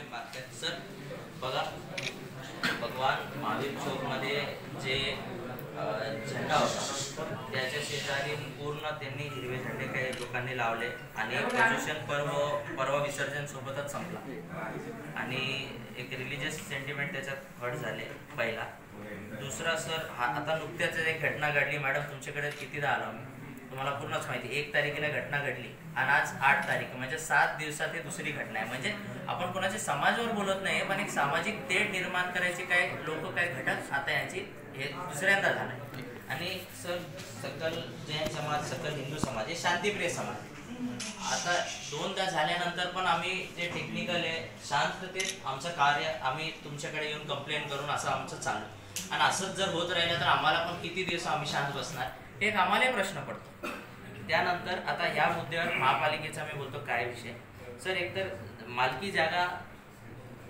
Sir बघा, भगवान महावीर चौकमध्ये जे झेंडा होता त्याच्या शेजारी पूर्ण त्यांनी हिरवे झेंडे काही लोकांनी लावले आणि प्रदूषण पर्व विसर्जन सोबतच संपला आणि एक रिलीजियस सेंटिमेंट त्याच्यात हट झाले पहिला. दुसरा सर, आता नुकत्याच एक घटना घडली. मॅडम तुमच्याकडे कितीदा आलो मी, तुम्हाला पूर्णच माहिती. 1 तारखेला घटना घडली आणि आज 8 तारीख, म्हणजे 7 दिवसात ही दुसरी घटना आहे. म्हणजे आपण कोणाच्या समाजावर बोलत नाही, पण एक सामाजिक तेढ निर्माण करायचे काय लोक काय घटक आता यांची हे दुसऱ्यांदा झालंय. आणि सर, सकल जैन समाज, सकल हिंदू समाज हे शांतिप्रिय समाज. आता 2दा झाल्यानंतर पण आम्ही जे टेक्निकल आहे शांततेत आमचं कार्य आम्ही तुमच्याकडे येऊन कंप्लेंट करून असं आमचं चालू. आणि असंच जर होत राहिलं तर आम्हाला पण किती दिवस आम्ही शांत बसणार, एक आम्हालाही प्रश्न पडतो. त्यानंतर आता ह्या मुद्द्यावर महापालिकेचा मी बोलतो काय विषय. सर, एकतर मालकी जागा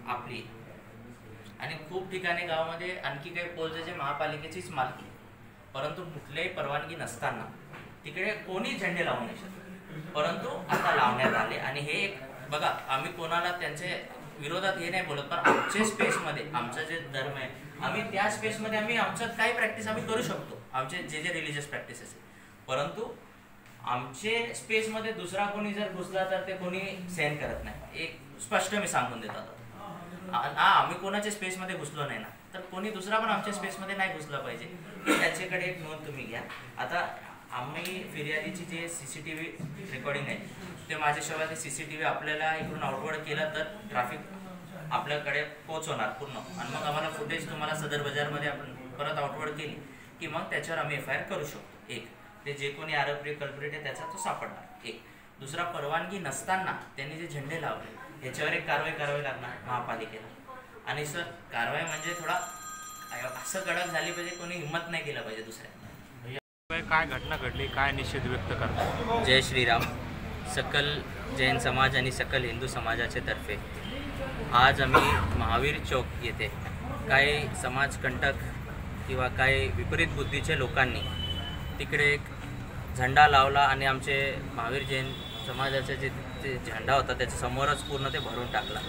आपली आणि खूप ठिकाणी गावामध्ये आणखी काही पोलचे महापालिकेचीच मालकी, परंतु कुठल्याही परवानगी नसताना तिकडे कोणी झेंडे लावू नाही शकत, परंतु आता लावण्यात आले. आणि हे एक बघा, आम्ही कोणाला त्यांच्या विरोधात हे नाही बोलत, पण आमच्या स्पेसमध्ये आमचा जे धर्म आहे आम्ही त्या स्पेसमध्ये आम्ही आमच्यात काही प्रॅक्टिस आम्ही करू शकतो, आमचे जे रिलीजियस प्रॅक्टिसेस आहे. परंतु आमचे स्पेसमध्ये दुसरा कोणी जर घुसला तर ते कोणी सहन करत नाही. एक स्पष्ट मी सांगून देतो. आम्ही कोणाच्या स्पेसमध्ये घुसलो नाही ना, तर कोणी दुसरा पण आमच्या स्पेसमध्ये नाही घुसला पाहिजे, त्याच्याकडे एक नोंद तुम्ही घ्या. आता आम्ही फिर्यादीची जे CCTV रेकॉर्डिंग आहे ते माझ्याशिवाय ते CCTV आपल्याला इकडून आउटवर्ड केलं तर ट्रॅफिक आपल्याकडे पोहोचवणार पूर्ण, आणि मग आम्हाला फुटेज तुम्हाला सदर बाजारमध्ये आपण परत आउटवर्ड केली की मग त्याच्यावर आम्ही FIR करू शकतो. एक, ते जे कोणी आरोपी कल्प्रिट आहे त्याचा तो सापडणार. एक, दुसरा, परवानगी नसताना त्यांनी जे झेंडे लावले ह्याच्यावर एक कारवाई करावी लागणार महापालिकेला. आणि सर, कारवाई म्हणजे थोडा असं कडक झाली पाहिजे, कोणी हिंमत नाही केलं पाहिजे दुसऱ्या. काय घटना घडली, काय निषेध व्यक्त करतो? जय श्रीराम. सकल जैन समाज आणि सकल हिंदू समाजाच्या तर्फे आज आम्ही महावीर चौक येथे काही समाजकंटक किंवा काही विपरीत बुद्धीचे लोकांनी तिकडे एक झेंडा लावला आणि आमचे महावीर जैन समाजाचा जे झेंडा होता त्याच्या समोरच पूर्ण ते भरून टाकला.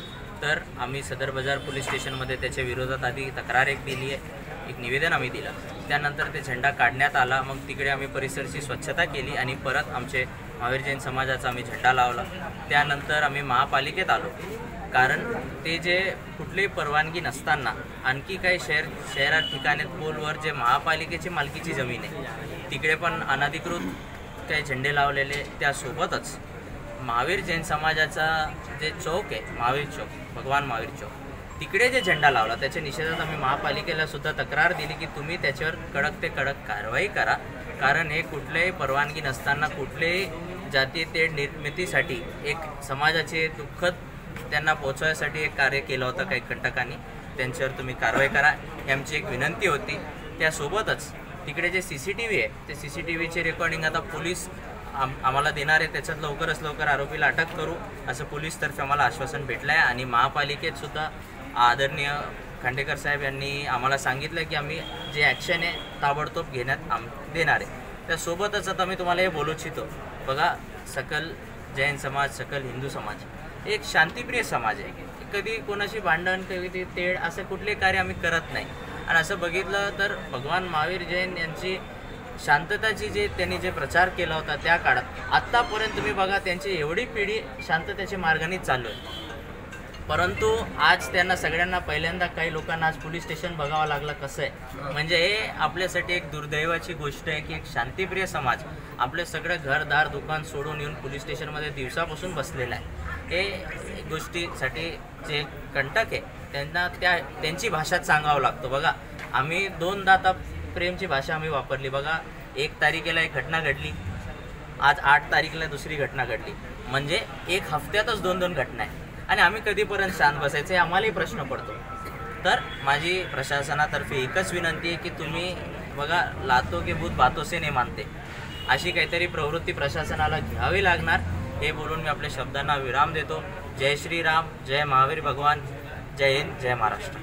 तर आम्ही सदर बाजार पोलीस स्टेशनमध्ये त्याच्या विरोधात आधी तक्रार एक दिली आहे, एक निवेदन आम्ही दिलं. त्यानंतर ते झेंडा काढण्यात आला. मग तिकडे आम्ही परिसरची स्वच्छता केली आणि परत आमचे महावीर जैन समाजाचा आम्ही झेंडा लावला. त्यानंतर आम्ही महापालिकेत आलो, कारण ते जे कुठलीही परवानगी नसताना आणखी काही शहरात ठिकाणी पोलवर जे महापालिकेची मालकीची जमीन आहे तिकडे पण अनधिकृत काही झेंडे लावलेले. त्यासोबतच महावीर जैन समाजाचा जे चौक आहे महावीर चौक, भगवान महावीर चौक, तिकडे जे झेंडा लावला त्याच्या निषेधात आम्ही महापालिकेला सुद्धा तक्रार दिली की तुम्ही त्याच्यावर कडक ते कडक कारवाई करा, कारण हे कुठल्याही परवानगी नसताना कुठल्याही जातीय तेढ निर्मितीसाठी एक समाजाचे दुःखद त्यांना पोचवायसाठी एक कार्य केलं होतं काही कंटकांनी, त्यांच्यावर तुम्ही कारवाई करा ही आमची एक विनंती होती. त्यासोबतच तिकडे जे CCTV आहे ते CCTVचे रेकॉर्डिंग आता पोलीस आम्हाला देणार आहे, त्याच्यात लवकरच लवकर आरोपीला अटक करू असं पोलीसतर्फे आम्हाला आश्वासन भेटलं आहे. आणि महापालिकेत सुद्धा आदरणीय खांडेकर साहेब यांनी आम्हाला सांगितलं की आम्ही जे ॲक्शन आहे ताबडतोब घेण्यात देणार आहे. त्यासोबतच आता मी तुम्हाला हे बोलू इच्छितो, बघा, सकल जैन समाज, सकल हिंदू समाज एक शांतिप्रिय समाज आहे. कधी कोणाशी भांडण, कधी तेढ असं कुठले कार्य आम्ही करत नाही. आणि असं बघितलं तर भगवान महावीर जैन यांची शांतताची जे त्यांनी जे प्रचार केला होता त्या काळात आत्तापर्यंत तुम्ही बघा त्यांची एवढी पिढी शांततेच्या मार्गाने चालू आहे. परंतु आज त्यांना सगळ्यांना पहिल्यांदा काही लोकांना आज पोलीस स्टेशन बघावं लागलं. कसं आहे म्हणजे हे आपल्यासाठी एक दुर्दैवाची गोष्ट आहे की एक शांतिप्रिय समाज आपले सगळं घरदार दुकान सोडून येऊन पोलीस स्टेशनमध्ये दिवसापासून बसलेलं आहे. हे गोष्टीसाठी जे कंटक आहे त्यांना त्यांची भाषाच सांगावं लागतं. बघा, आम्ही 2दा आता प्रेमची भाषा आम्ही वापरली. बघा, 1 तारखेला एक घटना घडली, आज 8 तारखेला दुसरी घटना घडली, म्हणजे 1 हफ्त्यातच 2 घटना आहे. आणि आम्ही कधीपर्यंत शांत बसायचे आम्हालाही प्रश्न पडतो. तर माझी प्रशासनातर्फे एकच विनंती आहे की तुम्ही बघा, लातो के भूत बातों से नहीं मानते, अशी काहीतरी प्रवृत्ती प्रशासनाला घ्यावी लागणार. हे बोलून मी आपल्या शब्दांना विराम देतो. जय श्रीराम, जय महावीर भगवान, जय हिंद, जय महाराष्ट्र.